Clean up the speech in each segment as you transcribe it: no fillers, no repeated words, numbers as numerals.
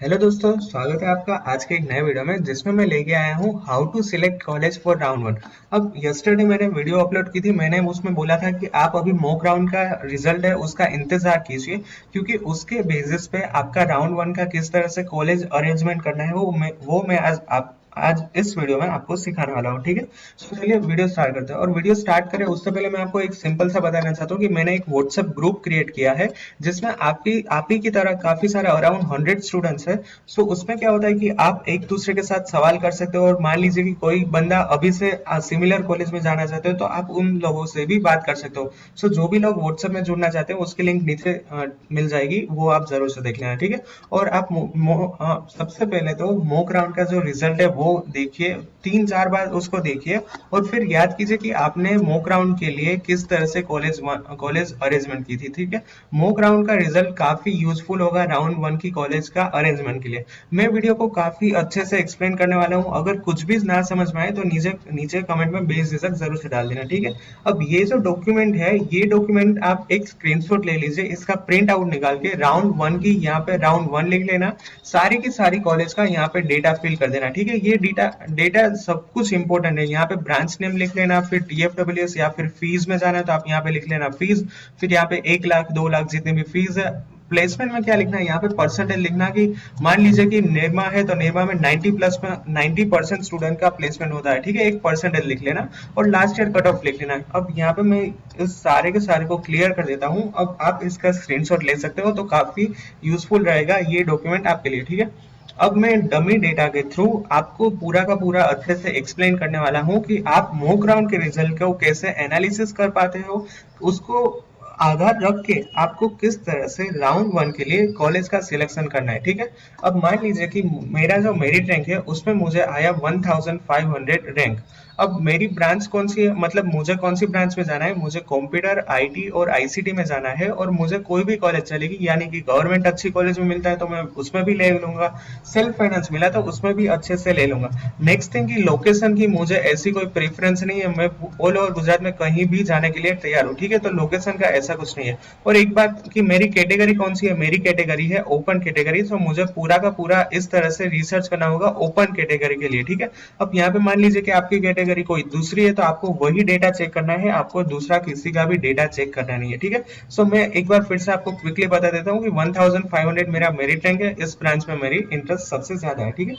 Hello दोस्तों, स्वागत है आपका आज के एक नए वीडियो में जिसमें मैं लेके आया हूँ how to select college for round one. अब यस्टरडे मैंने वीडियो अपलोड की थी। मैंने उसमें बोला था कि आप अभी मॉक राउंड का रिजल्ट है उसका इंतजार कीजिए, क्योंकि उसके बेसिस पे आपका राउंड वन का किस तरह से कॉलेज अरेंजमेंट करना है वो मैं आज इस वीडियो में आपको सिखाने वाला हूँ। ठीक है, तो चलिए वीडियो स्टार्ट करते हैं। और वीडियो स्टार्ट करें उससे पहले मैं आपको एक सिंपल सा बताना चाहता हूँ कि मैंने एक व्हाट्सएप ग्रुप क्रिएट किया है जिसमें आप ही की तरह काफी सारे अराउंड 100 स्टूडेंट्स है। सो उसमें क्या होता है कि आप एक दूसरे के साथ सवाल कर सकते हो, और मान लीजिए कि कोई बंदा अभी से सिमिलर कॉलेज में जाना चाहते हो तो आप उन लोगों से भी बात कर सकते हो। सो जो भी लोग व्हाट्सएप में जुड़ना चाहते हैं उसकी लिंक नीचे मिल जाएगी, वो आप जरूर से देख लेना। ठीक है, और आप सबसे पहले तो मॉक राउंड का जो रिजल्ट है वो देखिए, 3-4 बार उसको देखिए, और फिर याद कीजिए कि आपने मॉक राउंड के लिए किस तरह से कॉलेज अरेंजमेंट की थी। ठीक है, मॉक राउंड का रिजल्ट काफी यूजफुल होगा राउंड वन की कॉलेज का अरेंजमेंट के लिए। मैं वीडियो को काफी अच्छे से एक्सप्लेन करने वाला हूँ। अगर कुछ भी ना समझ में आए तो नीचे नीचे कमेंट में बेझिझक जरूर से डाल देना। ठीक है, अब ये जो डॉक्यूमेंट है, ये डॉक्यूमेंट आप एक स्क्रीनशॉट ले लीजिए, इसका प्रिंट आउट निकाल के राउंड वन की यहाँ पे राउंड वन लिख लेना, सारी की सारी कॉलेज का यहाँ पे डेटा फिल कर देना। ठीक है, ये डेटा डेटा सब कुछ इंपॉर्टेंट है। यहाँ पे ब्रांच नेम लिख लेना, फिर TFWS या फिर फीस में जाना है तो आप यहाँ पे लिख लेना फीस, फिर यहाँ पे 1 लाख 2 लाख जितनी भी फीस है। प्लेसमेंट में क्या लिखना है, यहाँ पे परसेंटेज लिखना कि मान लीजिए कि निर्मा है तो निर्मा में 90 प्लस में 90% स्टूडेंट का प्लेसमेंट होता है। ठीक है, एक परसेंटेज लिख लेना और लास्ट ईयर कट ऑफ लिख लेना। अब यहाँ पे मैं इस सारे के सारे को क्लियर कर देता हूँ। अब आप इसका स्क्रीनशॉट ले सकते हो, तो काफी यूजफुल रहेगा ये डॉक्यूमेंट आपके लिए। ठीक है, अब मैं डमी डेटा के थ्रू आपको पूरा का पूरा अच्छे से एक्सप्लेन करने वाला हूँ कि आप मॉक राउंड के रिजल्ट को कैसे एनालिसिस कर पाते हो, उसको आधार रख के आपको किस तरह से राउंड वन के लिए कॉलेज का सिलेक्शन करना है। ठीक है, अब मान लीजिए कि मेरा जो मेरिट रैंक है उसमें मुझे आया 1500 रैंक। अब मेरी ब्रांच कौन सी है, मतलब मुझे कौन सी ब्रांच में जाना है, मुझे कंप्यूटर IT और ICT में जाना है, और मुझे कोई भी कॉलेज चलेगी, यानी कि गवर्नमेंट अच्छी कॉलेज में मिलता है तो मैं उसमें भी ले लूंगा, सेल्फ फाइनेंस मिला तो उसमें भी अच्छे से ले लूंगा। नेक्स्ट थिंग की लोकेशन की मुझे ऐसी कोई प्रेफरेंस नहीं है, मैं ऑल ओवर गुजरात में कहीं भी जाने के लिए तैयार हूँ। ठीक है, तो लोकेशन का ऐसा कुछ नहीं है। और एक बात कि मेरी कैटेगरी कौन सी है, मेरी कैटेगरी है ओपन कैटेगरी, तो मुझे पूरा का पूरा इस तरह से रिसर्च करना होगा ओपन कैटेगरी के लिए। ठीक है, अब यहाँ पे मान लीजिए कि आपकी कैटेगरी कोई दूसरी है तो आपको वही डेटा चेक करना है, आपको दूसरा किसी का भी डेटा चेक करना नहीं है। ठीक है, सो मैं एक बार फिर से आपको क्विकली बता देता हूँ कि 1500 मेरा मेरिट रैंक है, इस ब्रांच में मेरी इंटरेस्ट सबसे ज्यादा है। ठीक है,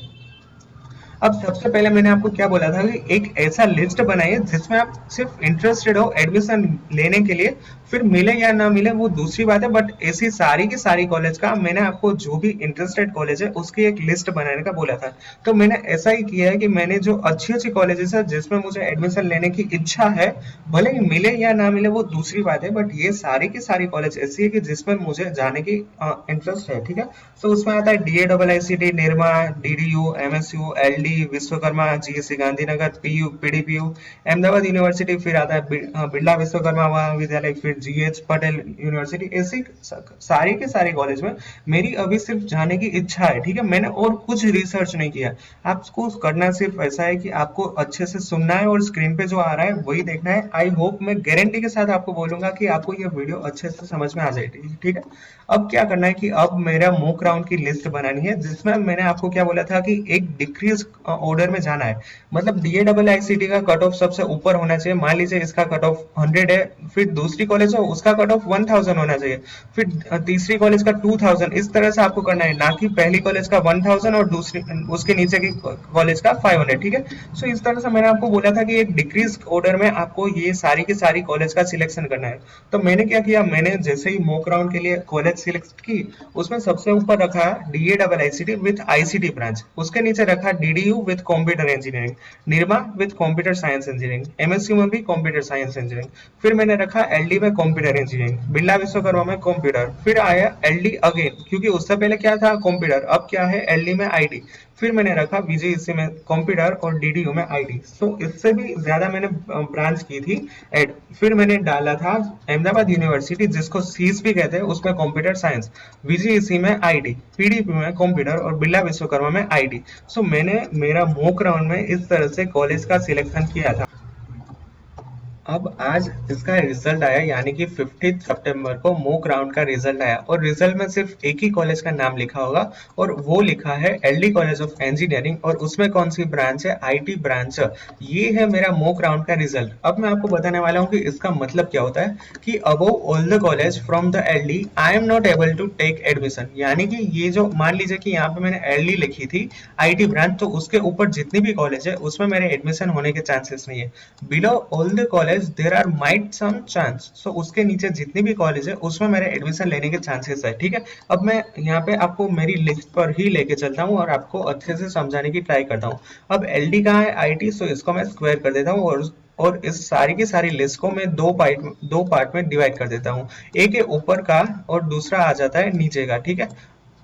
अब सबसे पहले मैंने आपको क्या बोला था कि एक ऐसा लिस्ट बनाइए जिसमें आप सिर्फ इंटरेस्टेड हो एडमिशन लेने के लिए, फिर मिले या ना मिले वो दूसरी बात है, बट ऐसी सारी की सारी कॉलेज का मैंने आपको जो भी इंटरेस्टेड कॉलेज है उसकी एक लिस्ट बनाने का बोला था। तो मैंने ऐसा ही किया है कि मैंने जो अच्छी अच्छी कॉलेजेस है जिसमें मुझे एडमिशन लेने की इच्छा है, भले ही मिले या ना मिले वो दूसरी बात है, बट ये सारी की सारी कॉलेज ऐसी है कि जिसमें मुझे जाने की इंटरेस्ट है। ठीक है, तो उसमें आता है DAIICT, Nirma, DDU, MSU, LD, Vishwakarma, GSC Gandhinagar, PU, PDPU, Ahmedabad university, फिर आता है बिरला विश्वकर्मा महाविद्यालय, फिर GH पटेल यूनिवर्सिटी। ऐसी सारी के सारे कॉलेज में मेरी अभी सिर्फ जाने की इच्छा है। ठीक है, मैंने और कुछ रिसर्च नहीं किया। आपको करना सिर्फ ऐसा है कि आपको अच्छे से सुनना है और स्क्रीन पे जो आ रहा है वही देखना है। आई होप, मैं गारंटी के साथ आपको बोलूंगा कि आपको ये वीडियो अच्छे से समझ में आ जाएगी। ठीक है, अब क्या करना है कि अब मेरा मॉक राउंड की लिस्ट बनानी है जिसमें मैंने आपको क्या बोला था कि एक डिक्रीज ऑर्डर में जाना है। मतलब DAIICT का कट ऑफ सबसे ऊपर होना चाहिए। मान लीजिए इसका कट ऑफ 100 है, फिर दूसरी कॉलेज हो उसका कट ऑफ 1000 होना चाहिए, फिर तीसरी कॉलेज का 2000। इस तरह से आपको करना है, ना कि पहली कॉलेज का 1000 और दूसरी उसके नीचे की कॉलेज का 500। ठीक है, सो इस तरह से मैंने आपको बोला था कि एक डिक्रीज ऑर्डर में आपको ये सारी की सारी कॉलेज का सिलेक्शन करना है। तो मैंने क्या किया, मैंने जैसे ही मॉक राउंड के लिए कॉलेज सिलेक्ट की, उसमें सबसे ऊपर रखा DAIICT विथ ICT ब्रांच, उसके नीचे रखा DDU with computer engineering, Nirma with computer science engineering, MSU में भी कंप्यूटर साइंस इंजीनियरिंग, फिर मैंने रखा LD में कंप्यूटर इंजीनियरिंग, बिरला विश्वकर्मा में कंप्यूटर, फिर आया LD अगेन, क्योंकि उससे पहले क्या था कंप्यूटर, अब क्या है LD में IT, फिर मैंने रखा VJEC में कंप्यूटर और DDU में IT। सो इससे भी ज्यादा मैंने ब्रांच की थी एड। फिर मैंने डाला था अहमदाबाद यूनिवर्सिटी जिसको सीस भी कहते हैं, उसमें कंप्यूटर साइंस, VJEC में IT, PDP में कंप्यूटर और बिरला विश्वकर्मा में IT। सो मैंने मेरा मॉक राउंड में इस तरह से कॉलेज का सिलेक्शन किया था। अब आज इसका रिजल्ट आया, यानी कि 15 सितंबर को मॉक राउंड का रिजल्ट आया, और रिजल्ट में सिर्फ एक ही कॉलेज का नाम लिखा होगा, और वो लिखा है एलडी कॉलेज ऑफ इंजीनियरिंग, और उसमें कौन सी ब्रांच है, आईटी ब्रांच। ये है मेरा मॉक राउंड का रिजल्ट। अब मैं आपको बताने वाला हूँ कि इसका मतलब क्या होता है कि above all the college from the LD I am not able to take admission. यानी कि ये जो मान लीजिए कि यहाँ पे मैंने एलडी लिखी थी आईटी ब्रांच, तो उसके ऊपर जितनी भी कॉलेज है उसमें मेरे एडमिशन होने के चांसेस नहीं है। Below all the college there are might some chance, so उसके नीचे जितनी भी कॉलेज है उसमें मेरे एडमिशन लेने के चांसेस है। ठीक है, अब मैं यहाँ पे आपको मेरी लिस्ट पर ही लेके चलता हूँ और आपको अच्छे से समझाने की ट्राई करता हूँ। अब एलडी कहाँ है, आईटी, सो इसको मैं स्क्वायर कर देता हूँ, और इस सारी की सारी लिस्ट को मैं दो पार्ट में डिवाइड कर देता हूँ। एक है ऊपर का और दूसरा आ जाता है नीचे का। ठीक है,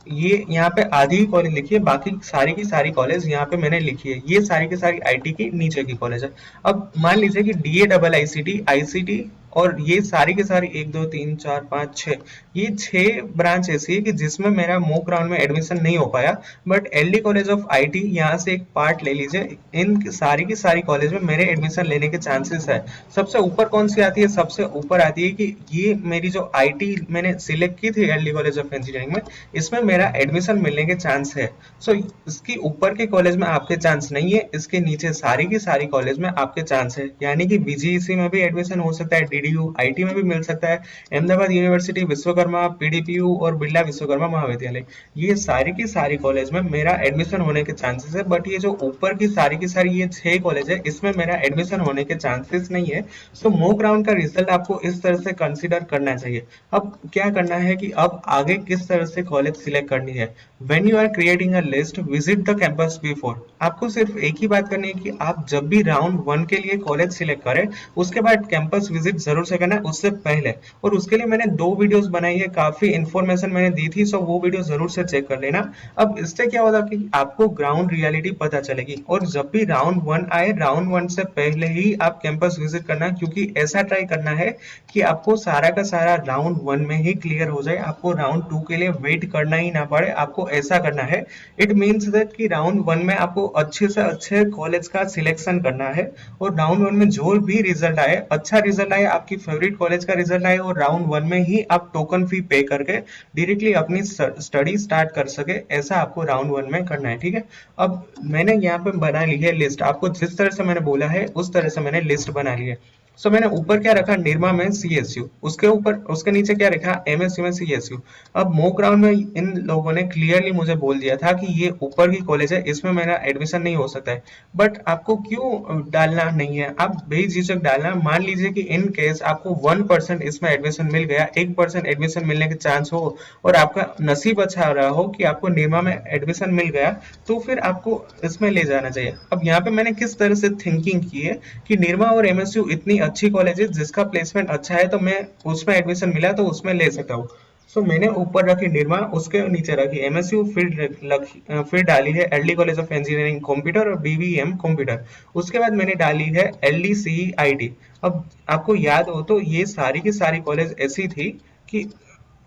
ये यहाँ पे आधी ही कॉलेज लिखी है, बाकी सारी की सारी कॉलेज यहाँ पे मैंने लिखी है। ये सारी की सारी आईटी की नीचे की कॉलेज है। अब मान लीजिए कि डीए डबल आईसीटी आईसीटी, और ये सारी की सारी 1 2 3 4 5 6, ये 6 ब्रांच ऐसी है कि जिसमें मेरा मॉक राउंड में एडमिशन नहीं हो पाया। But LD college of IT, यहाँ से एक पार्ट ले लीजिए, इन सारी की सारी कॉलेज में मेरे एडमिशन लेने के चांसेस है। सबसे ऊपर कौन सी आती है, सबसे ऊपर आती है कि ये मेरी जो आईटी मैंने सिलेक्ट की थी एलडी कॉलेज ऑफ इंजीनियरिंग में, इसमें मेरा एडमिशन मिलने के चांस है। सो इसकी ऊपर के कॉलेज में आपके चांस नहीं है, इसके नीचे सारी की सारी कॉलेज में आपके चांस है। यानी कि बीजीईसी में भी एडमिशन हो सकता है, डीडीयू आईटी में भी मिल सकता है, अहमदाबाद यूनिवर्सिटी, विश्वकर्मा, पीडीपीयू और बिरला विश्वकर्मा महाविद्यालय, ये सारी की सारी कॉलेज में मेरा एडमिशन होने के चांसेस है। बट ये जो ऊपर की सारी ये 6 कॉलेज है, इसमें मेरा एडमिशन होने के चांसेस नहीं है। सो मॉक राउंड का रिजल्ट आपको इस तरह से कंसिडर करना चाहिए। अब क्या करना है कि अब आगे किस तरह से कॉलेज सिलेक्ट करनी है। When you are creating a list, visit the campus before। आपको सिर्फ एक ही बात करनी है कि आप जब भी राउंड 1 के लिए कॉलेज सिलेक्ट करें, उसके बाद कैंपस विजिट जरूर से करना है, उससे पहले। और उसके लिए मैंने 2 वीडियोस बनाई है, काफी इंफॉर्मेशन मैंने दी थी, सो वो वीडियो जरूर से चेक कर लेना। अब इससे क्या होगा कि आपको ग्राउंड रियलिटी पता चलेगी, और जब भी राउंड 1 आए, राउंड 1 से पहले ही आप कैंपस विजिट करना, क्योंकि ऐसा ट्राई करना है कि आपको सारा का सारा राउंड 1 में ही क्लियर हो जाए, आपको राउंड 2 के लिए वेट करना ही ना पड़े। आपको ऐसा करना है, इट मीन्स दैट कि राउंड 1 में आपको अच्छे से अच्छे कॉलेज का सिलेक्शन करना है, और राउंड 1 में जो भी रिजल्ट आए, अच्छा रिजल्ट आए, आपकी फेवरेट कॉलेज का रिजल्ट आए, और राउंड 1 में ही आप टोकन फी पे करके डायरेक्टली अपनी स्टडी स्टार्ट कर सके, ऐसा आपको राउंड 1 में करना है। ठीक है, अब मैंने यहाँ पे बना ली है लिस्ट, आपको जिस तरह से मैंने बोला है उस तरह से मैंने लिस्ट बना ली है। सो मैंने ऊपर क्या रखा, निर्मा में सीएसयू, उसके ऊपर उसके नीचे क्या रखा, एमएसयू में सीएसयू। अब मॉक राउंड में इन लोगों ने क्लियरली मुझे बोल दिया था कि ये ऊपर की कॉलेज है, इसमें मेरा एडमिशन नहीं हो सकता है। बट आपको क्यों डालना नहीं है, आप बेझिझक डालना। मान लीजिए कि इन केस आपको 1% इसमें एडमिशन मिल गया, 1% एडमिशन मिलने के चांस हो, और आपका नसीब अच्छा रहा हो कि आपको निर्मा में एडमिशन मिल गया, तो फिर आपको इसमें ले जाना चाहिए। अब यहाँ पे मैंने किस तरह से थिंकिंग की है कि निर्मा और एमएसयू इतनी अच्छी कॉलेज है, जिसका प्लेसमेंट अच्छा है, तो मैं उसमें एडमिशन मिला तो उसमें ले सकता हूँ। सो मैंने ऊपर रखी निर्मा, उसके नीचे रखी एमएसयू, फिर डाली है LD college of engineering computer और बीवीएम कंप्यूटर। उसके बाद मैंने डाली है एलडी सीई आईटी। अब आपको याद हो तो ये सारी की सारी कॉलेज ऐसी थी कि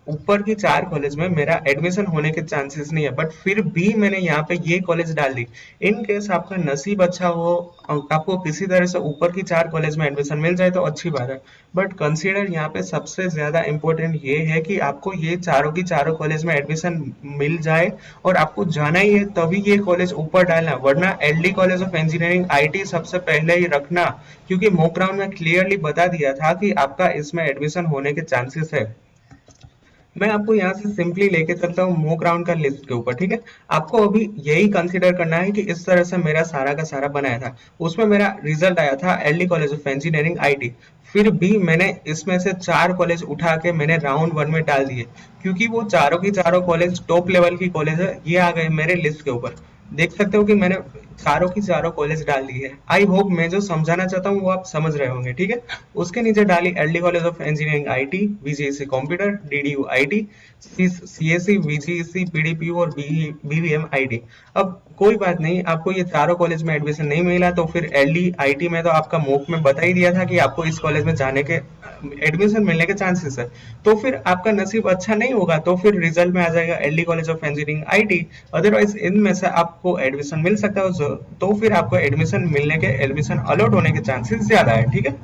ऊपर की 4 कॉलेज में मेरा एडमिशन होने के चांसेस नहीं है, बट फिर भी मैंने यहाँ पे ये कॉलेज डाल दी। इन केस आपका नसीब अच्छा हो, आपको किसी तरह से ऊपर की 4 कॉलेज में एडमिशन मिल जाए तो अच्छी बात है। बट कंसीडर यहाँ पे सबसे ज्यादा इम्पोर्टेंट ये है कि आपको ये चारों की चारों कॉलेज में एडमिशन मिल जाए, और आपको जाना ही है तभी ये कॉलेज ऊपर डालना, वरना LD college of engineering IT सबसे पहले ही रखना, क्योंकि मॉक राउंड में क्लियरली बता दिया था कि आपका इसमें एडमिशन होने के चांसेस है। मैं आपको यहाँ से सिंपली लेके चलता हूँ मॉक राउंड का लिस्ट के ऊपर। ठीक है, आपको अभी यही कंसीडर करना है कि इस तरह से मेरा सारा का सारा बनाया था, उसमें मेरा रिजल्ट आया था LD college of engineering IT. फिर भी मैंने इसमें से 4 कॉलेज उठा के मैंने राउंड 1 में डाल दिए, क्योंकि वो चारों की चारों कॉलेज टॉप लेवल की कॉलेज है, ये आ गए मेरे लिस्ट के ऊपर। देख सकते हो कि मैंने चारों की चारों कॉलेज डाल दी है। आई होप मैं जो समझाना चाहता हूँ वो आप समझ रहे होंगे। ठीक है, उसके नीचे डाली LD college of engineering IT, VGEC computer, DDU IT, CSC, VGEC, PDPU और बीवीएम आईटी। अब कोई बात नहीं, आपको ये चारों कॉलेज में एडमिशन नहीं मिला तो फिर एलडी आईटी में तो आपका मॉक में बता ही दिया था कि आपको इस कॉलेज में जाने के एडमिशन मिलने के चांसेस है। तो फिर आपका नसीब अच्छा नहीं होगा, तो फिर रिजल्ट में आ जाएगा LD college of engineering IT. Otherwise इनमें से आपको एडमिशन मिल सकता है, तो फिर आपको एडमिशन मिलने के एडमिशन अलॉट होने के चांसेस ज्यादा है। ठीक है,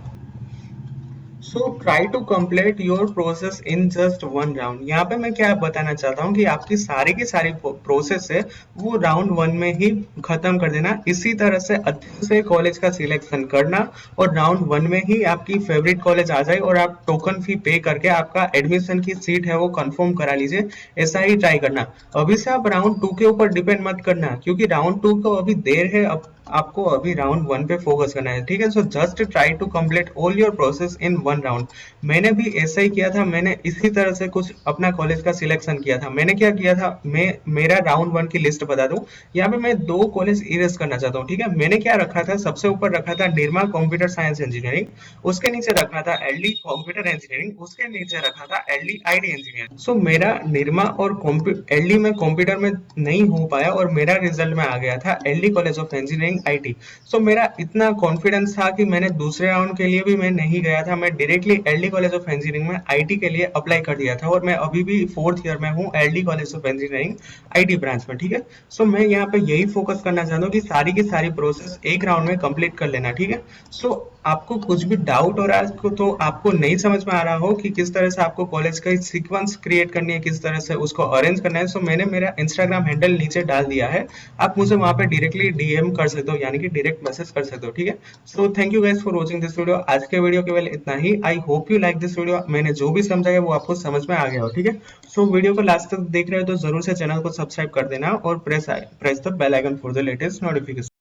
so try to complete your process in just one round. यहाँ पे मैं क्या बताना चाहता हूँ कि आपकी सारी की सारी प्रोसेस है वो राउंड वन में ही खत्म कर देना। इसी तरह से अच्छे से कॉलेज का सिलेक्शन करना और राउंड वन में ही आपकी फेवरेट कॉलेज आ जाए और आप टोकन फी पे करके आपका एडमिशन की सीट है वो कंफर्म करा लीजिए। ऐसा ही ट्राई करना। अभी से आप राउंड टू के ऊपर डिपेंड मत करना, क्योंकि राउंड टू को अभी देर है। अब आपको अभी राउंड वन पे फोकस करना है, ठीक है। So just try to complete all your process in one round. मैंने भी ऐसा ही किया था, मैंने इसी तरह से कुछ अपना कॉलेज का सिलेक्शन किया था। मैंने क्या किया था, मैं मेरा राउंड वन की लिस्ट बता दूं। यहाँ पे मैं दो कॉलेज इरेज करना चाहता हूँ, ठीक है। मैंने क्या रखा था, सबसे ऊपर रखा था निर्मा कंप्यूटर साइंस इंजीनियरिंग, उसके नीचे रखा था एलडी कंप्यूटर इंजीनियरिंग, उसके नीचे रखा था एलडी आईटी इंजीनियरिंग। सो मेरा निर्मा और एलडी में कंप्यूटर में नहीं हो पाया और मेरा रिजल्ट में आ गया था LD college of engineering IT. So मेरा इतना कॉन्फिडेंस था कि मैंने दूसरे राउंड के लिए भी मैं नहीं गया था, मैं directly LD college of engineering में आईटी के लिए अप्लाई कर दिया था और मैं अभी भी फोर्थ ईयर में हूँ LD college of engineering IT branch में, ठीक है। सो मैं यहाँ पे यही फोकस करना चाहता हूँ कि सारी की सारी प्रोसेस एक राउंड में कंप्लीट कर लेना, ठीक है। सो आपको कुछ भी डाउट हो रहा है तो आपको नहीं समझ में आ रहा हो कि किस तरह से आपको कॉलेज का सीक्वेंस क्रिएट करनी है, किस तरह से उसको अरेंज करना है, सो मैंने मेरा इंस्टाग्राम हैंडल नीचे डाल दिया है। आप मुझे वहां पे डायरेक्टली डीएम कर सकते हो, यानी कि डायरेक्ट मैसेज कर सकते हो, ठीक है। So thank you guys for watching this video. आज के वीडियो केवल इतना ही। I hope you like this video. मैंने जो भी समझाया वो आपको समझ में आ गया हो, ठीक है। सो वीडियो को लास्ट तक देख रहे हो तो जरूर से चैनल को सब्सक्राइब कर देना और press the bell icon for the latest notification.